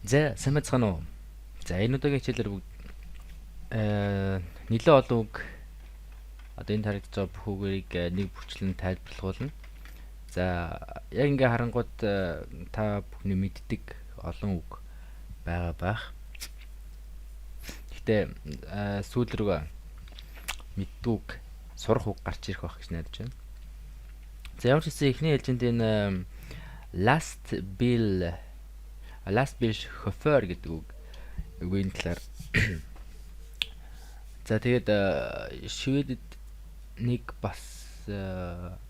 За сайн байцгаана уу? За энэ удаагийн хичээлээр нэлээд олон үг одоо энэ харагдаж байгаа бүх үгийг нэг бүрчлэн тайлбарлуулна. За яг ингээ харангууд та бүхний мэддэг олон үг байгаа байх. Гэхдээ сүүл рүү мэддэг үг сурах үг гарч ирэх байх гэж найдаж байна. За ямар ч гэсэн эхний ээлжинд энэ last bill chauffeur гэдэг үгийн талаар за тэгээд Шведэд нэг бас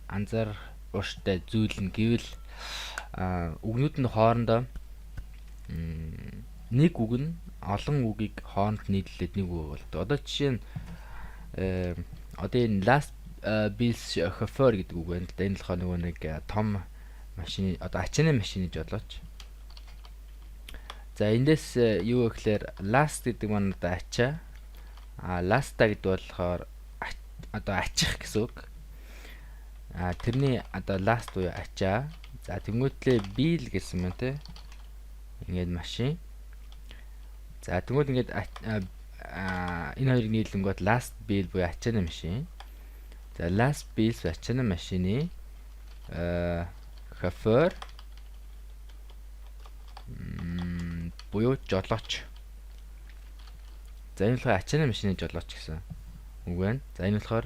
анзаар ууштай зүйл нь гэвэл үгнүүд нь хоорондоо нэг үг нь олон үгийг хооронд нийлүүлээд нэг үг болдог. Одоо жишээ нь одоо энэ last bill chauffeur гэдэг үг байна л да. Энэ болохоор нөгөө нэг том машины одоо ачааны машин гэж бодлооч. За эндээс юу гэхээр last гэдэг маань одоо ачаа. Lasta гэдэг болохоор одоо ачих гэсэн үг. Тэрний одоо last буюу ачаа. За тэнгуүтлээ bill гэсэн мэн те. Ингээд машин. За тэнгуүт ингээд энэ хоёрыг нийлэнгүүт last bill буюу ачааны машин. За last bill ачааны машины chauffeur буюу жолооч. За энэ болохоор ачааны машины жолооч гэсэн үг байна. За энэ болохоор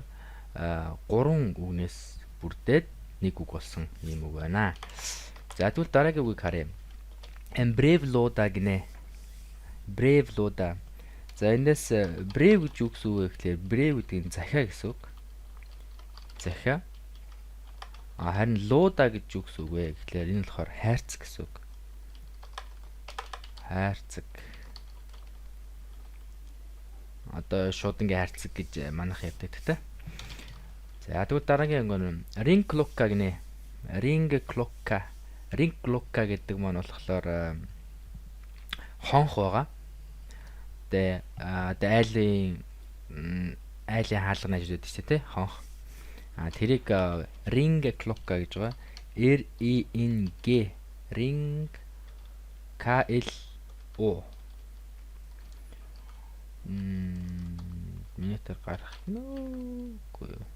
3 үгнээс бүрдээд нэг үг болсон юм үг байна. За тэгвэл дараагийн үгийг харъя. Brave Loda гинэ. Brave Loda. За эндээс brave гэж юу гэсэн үг вэ гэхээр brave гэдэг нь захиа гэсэн үг. Захиа. Харин Loda гэж юу гэсэн үг вэ гэхээр энэ болохоор хайрцаг гэсэн үг. Хайрцаг. Одоо шууд ингээ хайрцаг гэж манайх ярьдаг те. За тэгвэл дараагийн ангон ring clock гинэ. Ring clock. Ring clock гэдэг маань болохоор хонх байгаа. Тэгээ айлын хаалганы ажил гэдэг чинь те хонх. Тэрийг ring clock гэж байгаа. R-E-N-G ring K-L-O минутаар гарах нүгүй юу.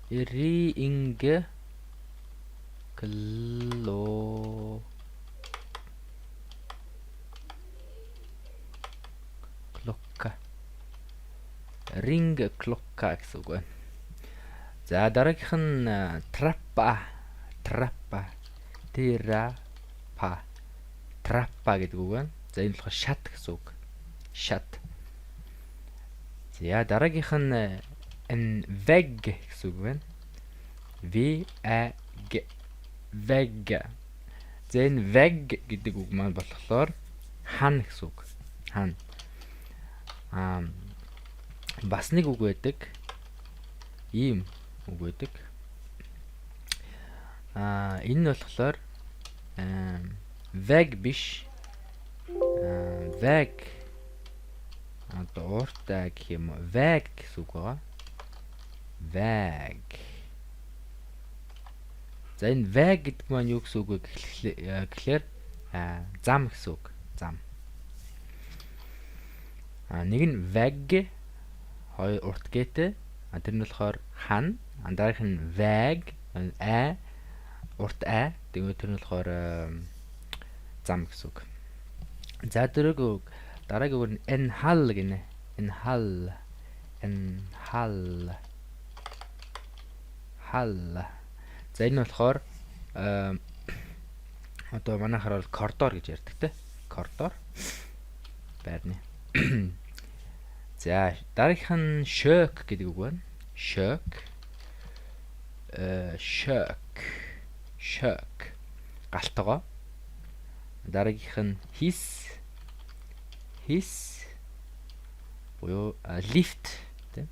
Ring clock. Ring clock гэсэн үг байна. За дараагийнх нь trappa. Trappa гэдэг үг байна. За энэ болохоор шат гэсэн үг. Шат. За дараагийнх нь veg гэсэн үг байна. V-A-G. Veg. За энэ veg гэдэг үг маань болохоор хан гэсэн үг. Хан. Бас нэг үг байдаг. Ийм үг байдаг. Энэ нь болохоор veg биш. Veg одоо ууртай гэх юм уу? Veg гэсэн үг байгаа. Veg. За энэ veg гэдэг маань юу гэсэн үг вэ гэхлээр зам гэсэн үг. Зам. Нэг нь veg хоёр урт гээтэй. Тэр нь болохоор хан. Дараагийнх нь veg урт тэгээд тэр нь болохоор зам гэсэн үг. За дараагийн үг нь enhal гинэ. Enhal. За энэ болохоор одоо манайхаар бол коридор гэж ярьдаг те. Коридор. Байрны. За дараагийнх нь shock гэдэг үг байна. Shock. Галтгоо. Дараагийнх нь hiss буюу lift тэ.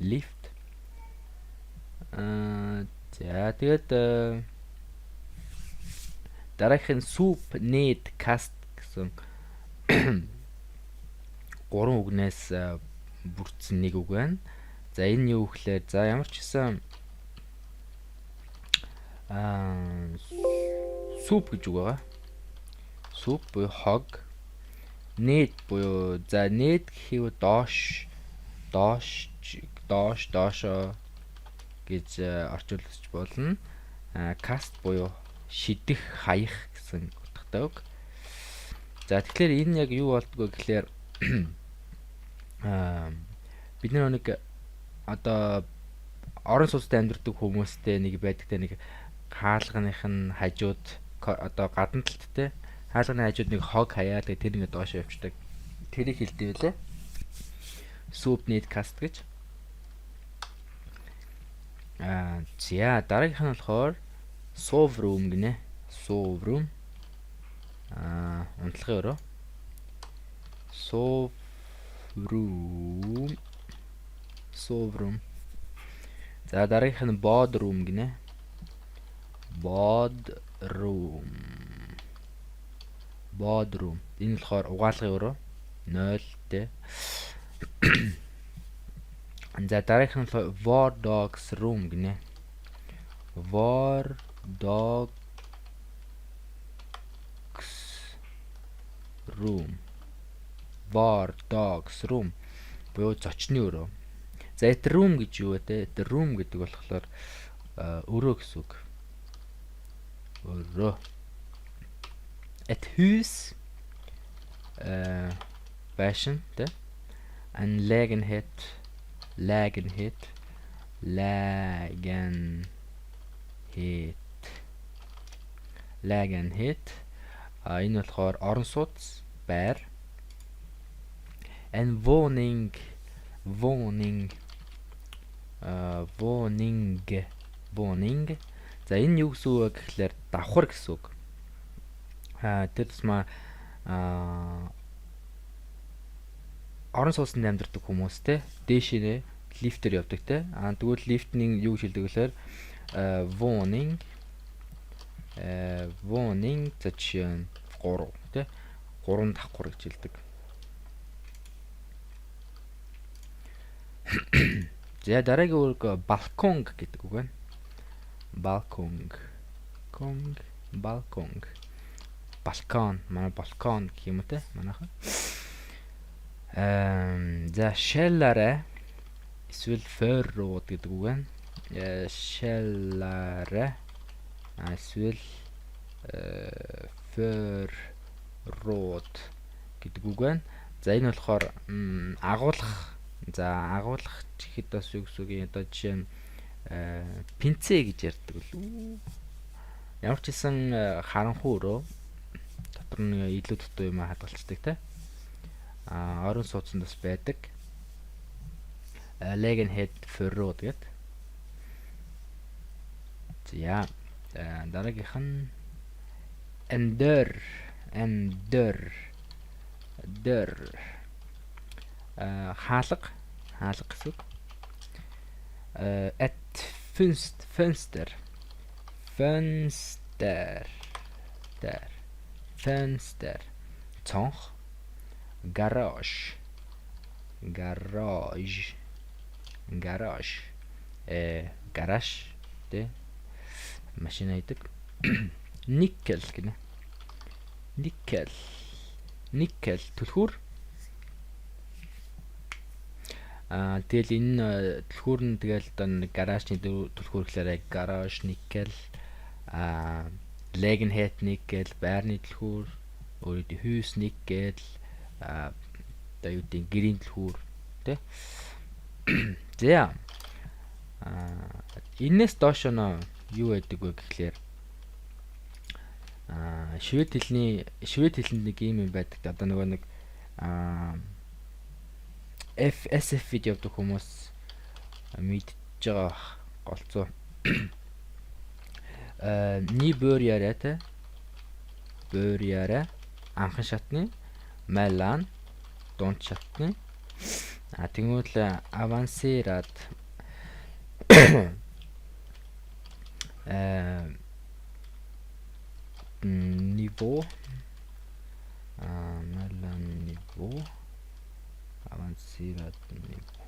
Lift. За тэгээд дараагийнх нь soup, need, cast гэсэн 3 үгнээс бүрдсэн нэг үг байна. За энэ юу гэхээр за ямар ч гэсэн Суп гэж үг байгаа. Суп буюу хог. Нээд буюу за нээд гэхийг доошоо гэж орчуулж болно. Каст буюу шидэх, хаях гэсэн утгатай үг. За тэгэхээр энэ яг юу болдгоо гэхээр бид нэг одоо орон сууцтай амьдардаг хүмүүстэй нэг байдагтай нэг хаалганых нь хажууд одоо гадна талттай хаалганы хажууд нэг хог хаяа тэгээ тэр ингээд доошоо явчихдаг. Тэрийг хэлдэг байлээ. Soup need cast гэж. За дараагийнх нь болохоор sov room гинэ. Sov room. Унтлагын өрөө. Sov room. За дараагийнх нь bod room гинэ. Bod room. Энэ болохоор угаалгын өрөө 0 тэ. За дараагийнх нь war dogs room гинэ. War dogs room. Буюу зочны өрөө. За эт room гэж юу вэ те? Эт room гэдэг болохоор өрөө гэсэн үг. Өрөө. Эт hus fashion те. En lägenhet. Энэ болохоор орон сууц, байр. En woning. За энэ юу гэсэн үг гэхээр давхар гэсэн үг. Тэр тусмаа орон сууцнд амьдардаг хүмүүс те дээшээ лифтээр явдаг те. Тэгвэл лифтний юу гэж хэлдэг гэхээр woning за жишээ нь 3 те 3 давхар гэж хэлдэг. За дараагийн үг балкон гэдэг үг байна. Балкон. Манай балкон гэх юм уу те манайхан. За шелларэ эсвэл феррууд гэдэг үг байна. Шелларэ эсвэл феррууд гэдэг үг байна. За энэ болохоор агуулгах. За агуулгах гэхэд бас юу гэсэн үг юм одоо жишээ нь пинцэ гэж ярьдаг л. Ямар ч гэсэн харанхуй өрөө дотор нь илүү дутуу юм хадгалцдаг те. Орон сууцнд бас байдаг. Lägenhet förråd гэдэг. За дараагийнх нь dörr хаалга гэсэн үг. Ett fönster цонх. Garage гараж тэ машин айдаг. Никkel гэнэ. Никkel түлхүүр. Тэгэл энэ түлхүүр нь тэгэл одоо нэг гаражны түлхүүр гэхээр гараж никkel lägenhet никkel байрны түлхүүр өөрөөр hus никkel одоо юу гэдэг гэрийн түлхүүр тэ. За энэс доош нь юу байдаг вэ гэхлээр швед хэлэнд нэг юм байдаг. Одоо нөгөө нэг SF вид явдаг хүмүүс мэдж байгаа голцоо. Ни börjare тэ. Börjare анхан шатны, mellan дунд шатны. Тэгвэл avancerad niveau mellan niveau avancerad niveau.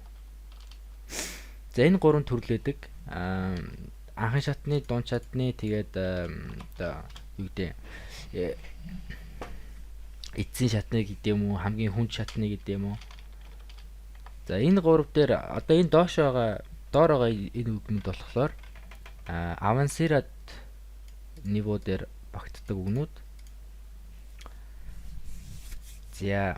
За энэ гурван төрлөөдөг. анхан шатны, дунд шатны тэгээд одоо юу гэдэг эцсийн шатны гэдэг юм уу, хамгийн хүнд шатны гэдэг юм уу. За энэ гурав дээр одоо энэ доор байгаа энэ үгнүүд болохоор авансирад niveau дээр багтдаг үгнүүд. За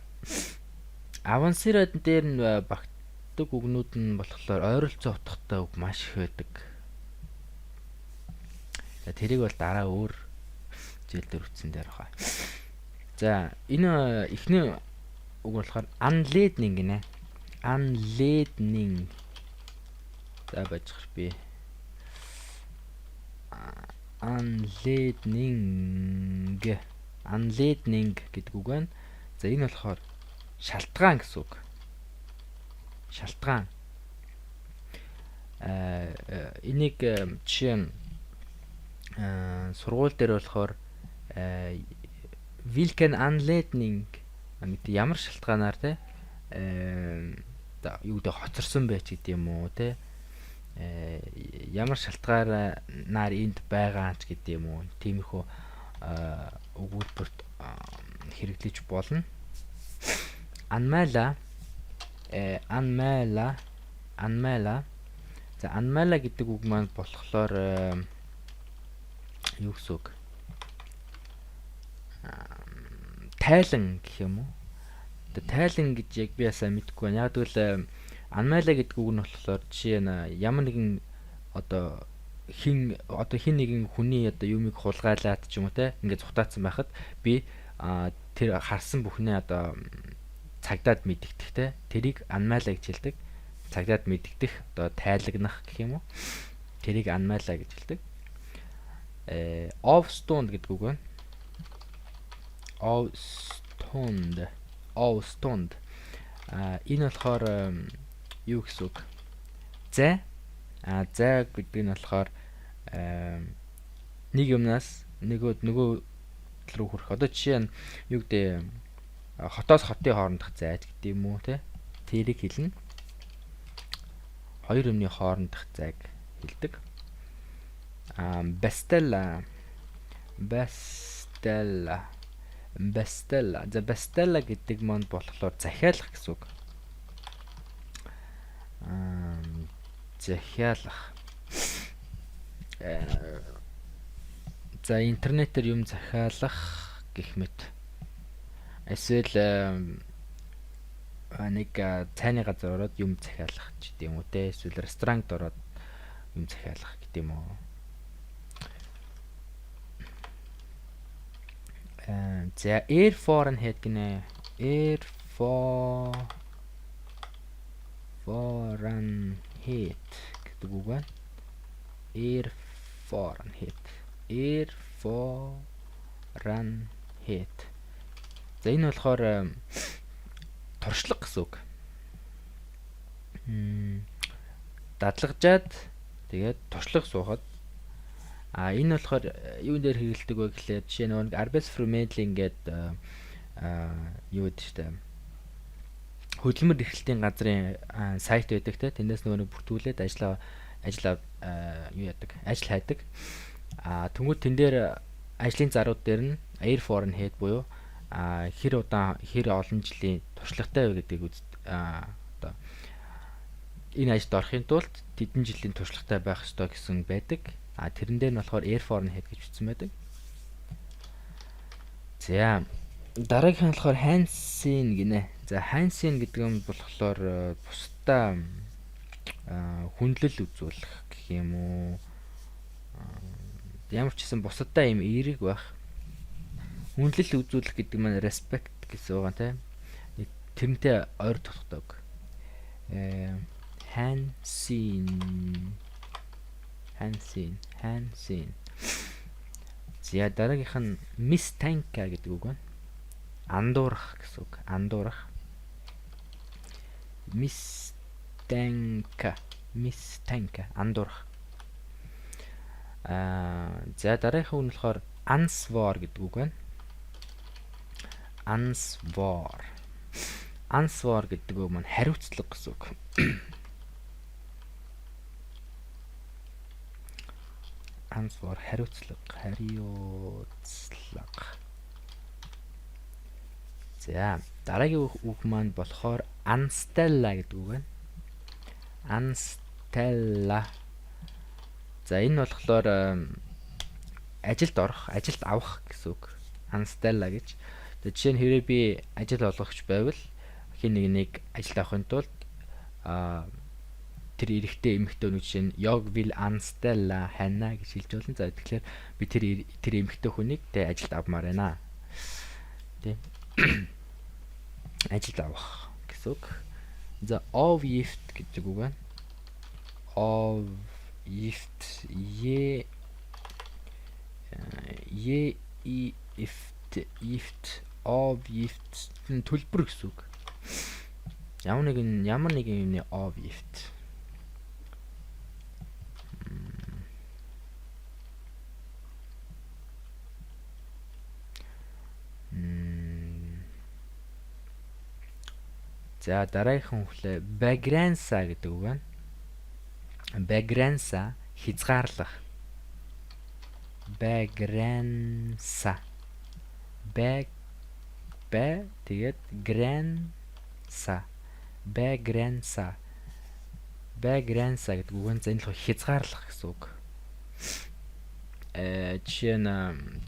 авансирад дээр нь багтдаг үгнүүд нь болохоор ойролцоо утгатай үг маш их байдаг. За тэрийг бол дараа өөр хичээл дээр үтсэн дээр байгаа. За энэ эхний үг болохоор unleading гинэ. Unleading. За бajчих би. Unleading гэдэг үг байна. За энэ болохоор шалтгаан гэсэн үг. Шалтгаан. Энийг жишээ нь сургууль дээр болохоор Vilken anledning гэдэг ямар шалтгаанаар те юу гэдэг хоцорсон байж гэдэг юм уу те ямар шалтгаанаар энд байгаа ч гэдэг юм уу тиймэрхүү өгүүлбэрт хэрэглэж болно. Anmäla. За anmäla гэдэг үг маань болохоор юу гэсэн үг? Тайлан гэх юм уу? Тайлан гэж яг би ясаа мэдэхгүй байна. Яг тэгвэл anmäla гэдэг үг нь болохоор жишээ нь ямар нэгэн одоо хин нэгэн хүний одоо юмыг хулгайлаад ч юм уу те ингээд цухтаацсан байхад би тэр харсан бүхнээ одоо цагдаад мэддэх те тэрийг anmäla гэж хэлдэг. Цагдаад мэддэх одоо тайлагнах гэх юм уу? Тэрийг anmäla гэж хэлдэг. Avstånd гэдэг үг байна. Avstånd. Энэ болохоор юу гэсэн үг? Зай. Зай гэдэг нь болохоор нэг юмнаас нөгөө рүү хүрэх. Одоо жишээ нь юу гэдэг хотоос хотын хоорондох зайд гэдэг юм уу те? Тэрийг хэлнэ. Хоёр юмны хоорондох зайг хэлдэг. Bestella. За bestella гэдэг маань болохоор захиалах гэсэн үг. Захиалах. За интернетээр юм захиалах гэх мэт. Эсвэл нэг цайны газар ороод юм захиалах ч гэдэм үү те. Эсвэл ресторанд ороод юм захиалах гэдэм үү. За erfarenhet гинэ. Erfarenhet гэдэг үг байна. Erfarenhet. За энэ болохоор туршлага гэсэн үг. Дадлагжаад тэгээд туршлага суухад энэ болохоор юун дээр хэрэгэлдэг вэ гэхлээр жишээ нь Arbeitsvermittlung гэдэг юу гэдэг чинь хөдөлмөр эрхлэлтийн газрын сайт байдаг те тэндээс нөгөө бүртгүүлээд ажил хайдаг. Тэнгүүд тэн дээр ажлын зарууд дээр нь erfarenhet буюу хэр олон жилийн туршлагатай вэ гэдэг одоо энэ ажилд орохын тулд тэдэн жилийн туршлагатай байх ёстой гэсэн байдаг. Тэрэн дээр нь болохоор erfarenhet гэж бичсэн байдаг. За дараагийнх нь болохоор Hansen гинэ. За Hansen гэдэг юм болохоор бусдаа хүндлэл үзүүлэх гэх юм уу. Ямар ч гэсэн бусдаа юм эерэг байх. Хүндлэл үзүүлэх гэдэг маань respect гэсэн үг тийм. Тэрнтэй ойр тогтдог. Hansen. За дараагийнх нь misstänka гэдэг үг байна. Андуурах гэсэн үг. Андуурах. Misstänka. Андуурах. За дараагийнх нь болохоор ansvar гэдэг үг байна. Ansvar гэдэг үг маань хариуцлага гэсэн үг. answer хариуцлага. За дараагийн үг маань болохоор anstella гэдэг үг байна. Anstella. За энэ болохоор ажилд орох, ажилд авах гэсэн үг. Anstella гэж. Тэгээ жишээ нь хэрэг би ажил олгогч байвал хин нэг ажилд авахын тулд тэр эрэгтэй эмэгтэй хүн жишээ нь jag vill anställa henne гэж хэлж болно. За тэгэхээр би тэр эмэгтэй хүнийг тэ ажилд авмаар байна. Тэ. Ажилд авах гэсэн үг. За avgift гэдэг үг байна. Avgift avgift төлбөр гэсэн үг. Ямар нэгэн юмны avgift. За дараагийнхан хүлээ begrensa гэдэг үг байна. Begrensa хязгаарлах. Begrensa. Тэгээд grensa. Begrensa. Begrensa гэдэг үг нь энэ л хязгаарлах гэсэн үг. Жишээ нь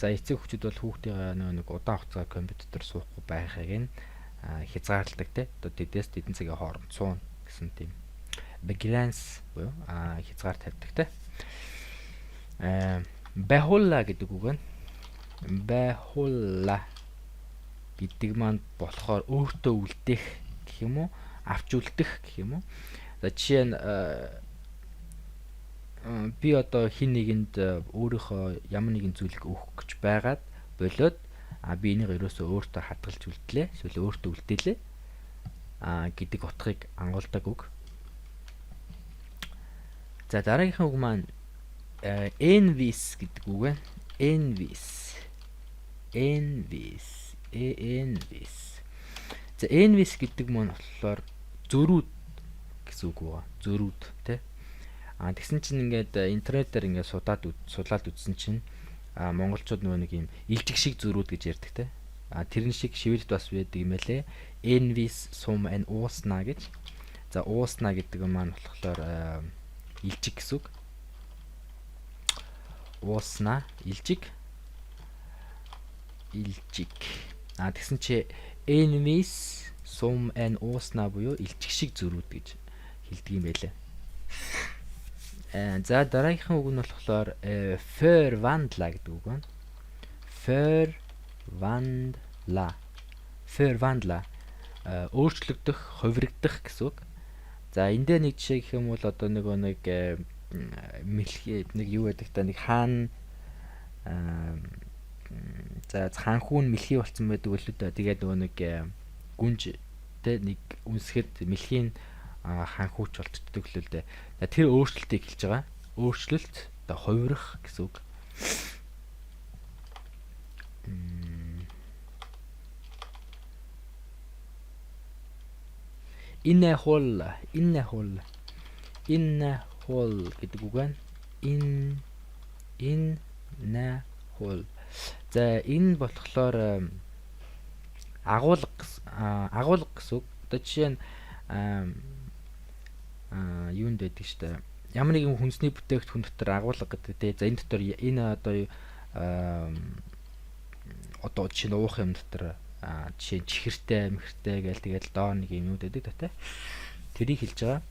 за эцэг хүүхдүүд бол хүүхдийн нэг удаан хугацаа компьютер дээр суухгүй байхыг нь хязгаарладаг те. Одоо тэдээс тэдэн цагийн хооронд суун гэсэн тийм begrense буюу хязгаар тавьдаг те. Behålla гэдэг үг байна. Behålla гэдэг маань болохоор өөртөө үлдээх гэх юм уу? Авч үлдэх гэх юм уу? За жишээ нь би одоо хин нэгэнд өөрийнхөө ямар нэгэн зүйлийг өгөх гэж байгаад болоод би энийг ерөөсөө өөртөө хадгалж үлдлээ. Эсвэл өөртөө үлдээлээ. Гэдэг утгыг ангуулдаг үг. За дараагийнхан үг маань envis гэдэг үг байна. Envis. За envis гэдэг маань болохоор зөрүүд гэсэн үг байна. Зөрүүд тий. Тэгсэн чинь ингээд интернетээр ингээд судлаад үзсэн чинь монголчууд нөгөө нэг юм илжиг шиг зөрүүд гэж ярьдаг те. Тэрэн шиг шивэлд бас байдаг юм байлээ. Envis som en åsna гэж. За åsna гэдэг маань болохоор илжиг гэсэн үг. Åsna илжиг. Тэгсэн чи envis som en åsna буюу илжиг шиг зөрүүд гэж хэлдэг юм байлээ. За дараагийнхан үг нь болохоор förvandla гэдэг үг байна. Förvandla өөрчлөгдөх, хувирагдах гэсэн үг. За энд дээр нэг жишээ гэх юм бол одоо нэг мэлхий нэг юу гэдэг та нэг хаан за хаанхүүн мэлхий болсон байдаг л үү. Тэгээд нөгөө нэг гүнж тэ нэг үнсгэд мэлхийн хаанхүүч болтдог л үү. Тэр өөрчлөлтийг хэлж байгаа. Өөрчлөлт одоо хувирах гэсэн үг. Innehåll гэдэг үг байна. Innehåll. За энэ болохоор агуулга гэсэн үг. Одоо жишээ нь юунд байдаг штэ. Ямар нэгэн хүнсний бүтээгдэхүүн дотор агуулга гэдэг те. За энэ дотор энэ одоо жишээ нь уух юм дотор жишээ нь чихэртэй, мөхөртэй гээл тэгэл доор нэг юм байдаг те. Тэрийг хэлж байгаа.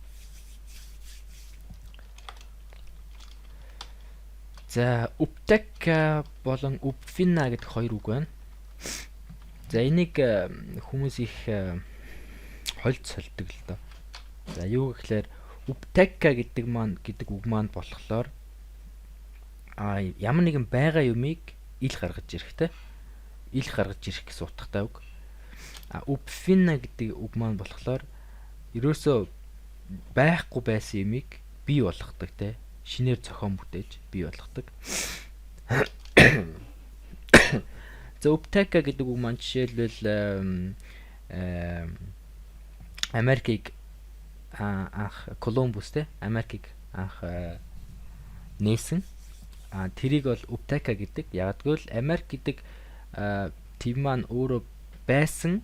За upptäcka болон uppfinna гэдэг хоёр үг байна. За энийг хүмүүс их хольд солидог л доо. За юу гэхээр upptäcka гэдэг үг маань болохоор ямар нэгэн байгаа юмыг ил гаргаж ирэх те. Ил гаргаж ирэх гэсэн утгатай үг. Uppfinna гэдэг үг маань болохоор ерөөсөө байхгүй байсан юмыг бий болгодог те. Шинээр зохион бүтээж бий болгодог. За upptäcka гэдэг үг маань жишээлбэл Америкийг анх Колумбус те Америкийг анх нээсэн. тэрийг бол Uptaka гэдэг. Ягдгүй л Америк гэдэг тив маань өөрөө байсан.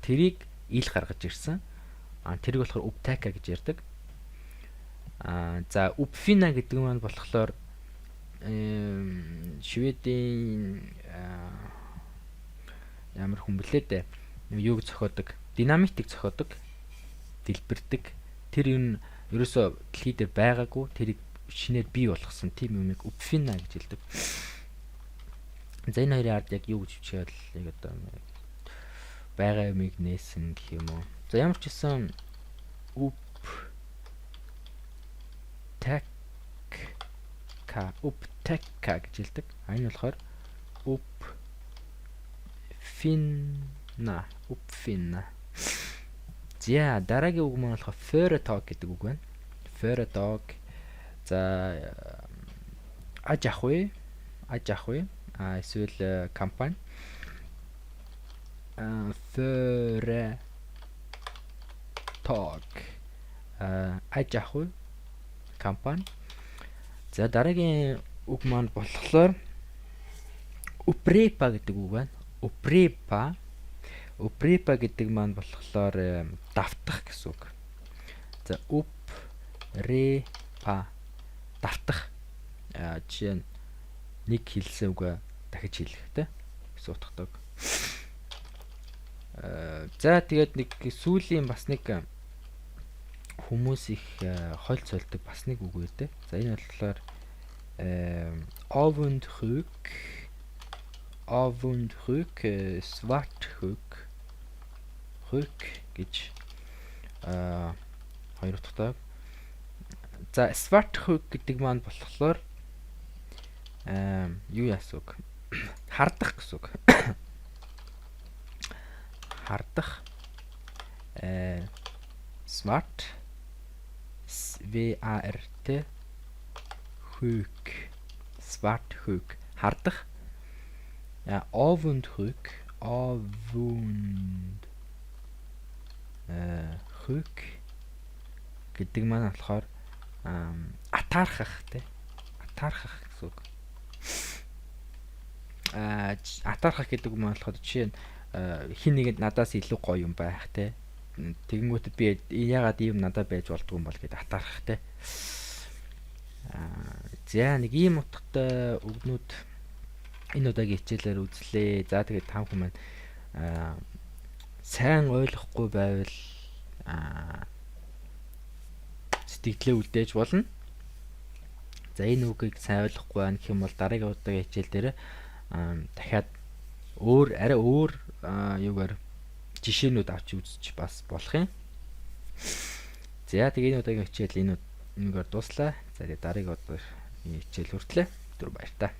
Тэрийг ил гаргаж ирсэн. Тэрийг болохоор Uptaka гэж ярьдаг. За Upfina гэдэг маань болохоор Шведийн ямар хүн блээ дээ. Юуг зохиодог? Динамитыг зохиодог, дэлбэрдэг. Тэр юм ерөөсөө дэлхий дээр байгаагүй. Тэрийг шинээр бий болгосон тим юмыг Upfina гэж хэлдэг. За энэ хоёрын ард яг юу гэж бичээд яг одоо байгаа юмыг нээсэн гэх юм уу. За ямар ч гэсэн Uptaka гэж хэлдэг. Энэ болохоор Upfina. За дараагийн үг маань болохоор Företag гэдэг үг байна. Företag. За аж ахуй эсвэл компани. Företag. Аж ахуй компани. За дараагийн үг маань болохоор Uprepa гэдэг үг байна. Uprepa гэдэг маань болохоор давтах гэсэн үг. За Uprepa давтах. Жишээ нь нэг хэлсэн үгээ дахиж хэлэхтэй суудахдаг. За тэгээд нэг сүүлийн бас нэг хүмүүс их хол цолдог бас нэг үг үүтэй. За энэ болохоор Avundhøg, Svarthøg гэж хоёр утгатай. За Svarthøg гэдэг маань болохоор юу яасан үг? Хардах гэсэн үг. Хардах Svart VART Høg Svarthøg хардах. Avundhøg гэдэг маань болохоор атаархах тий. Атаархах гэсэн үг. Атаархах гэдэг маань болохоор жишээ нь хин нэгэнд надаас илүү гоё юм байх тий. Тэгэнгүүт би яагаад ийм надад байж болдгүй юм бол гэдээ атаархах тий. За нэг ийм утгатай үгнүүд энэ удаагийн хичээлээр үзлээ. За тэгээд та бүхэн маань сайн ойлгохгүй байвал сэтгэлдээ үлдээж болно. За энэ үгийг сайн ойлгохгүй байх юм бол дараагийн удаагийн хичээл дээр дахиад арай өөр юугаар жишээнүүд авч үзчих бас болох юм. За тэгээд энэ удаагийн хичээл энэгээр дуслаа. За тэгээд дараагийн удаагийн хичээл хүртлээ. Түр баяр та.